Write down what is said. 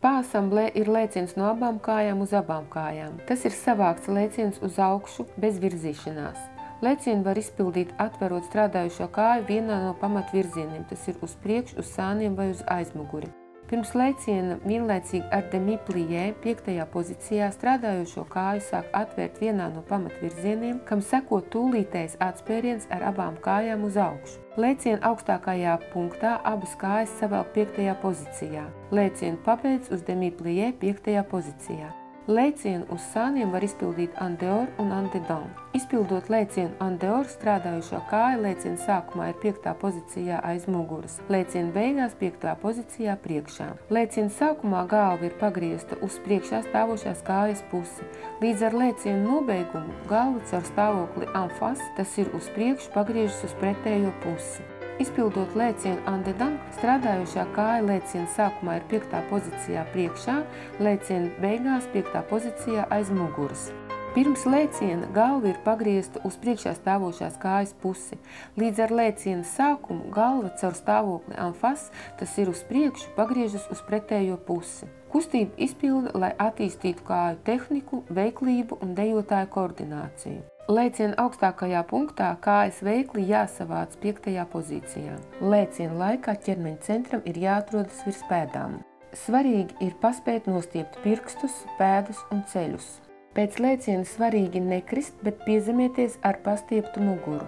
Pāsamblē ir lēciens no abām kājām uz abām kājām. Tas ir savākts lēciens uz augšu bez virzīšanās. Lēcienu var izpildīt atverot strādājušo kāju vienā no pamatvirzieniem, tas ir uz priekšu, uz sāniem vai uz aizmuguri. Pirms lēciena vienlaicīgi ar demi-plié 5. pozīcijā strādājošo kāju sāk atvērt vienā no pamatvirzieniem, kam seko tūlītējs atspēriens ar abām kājām uz augšu. Lēciena augstākajā punktā abas kājas savelk 5. pozīcijā. Lēcienu pabeidz uz demi-plié 5. pozīcijā. Lēcienu uz sāniem var izpildīt en dehors un en dedans. Izpildot lēcienu en dehors, strādājušo kāja lēciena sākumā ir 5. pozīcijā aiz muguras, lēciena beigās 5. pozīcijā priekšā. Lēciena sākumā galva ir pagriezta uz priekšā stāvošās kājas pusi. Līdz ar lēcienu nobeigumu galva caur stāvokli en face, tas ir uz priekšu, pagriežas uz pretējo pusi. Izpildot lēcienu en dedans, strādājošā kāja lēciena sākumā ir 5. pozīcijā priekšā, lēciena beigās 5. pozīcijā aiz muguras. Pirms lēciena galva ir pagriezta uz priekšā stāvošās kājas pusi. Līdz ar lēciena sākumu galva caur stāvokli en face, tas ir uz priekšu, pagriežas uz pretējo pusi. Kustību izpilda, lai attīstītu kāju tehniku, veiklību un dejotāju koordināciju. Lēciena augstākajā punktā kājas veikli jāsavāc 5. pozīcijā. Lēciena laikā ķermeņa centram ir jāatrodas virs pēdām. Svarīgi ir paspēt nostiept pirkstus, pēdas un ceļus. Pēc lēciena svarīgi nekrist, bet piezemieties ar pastieptu muguru.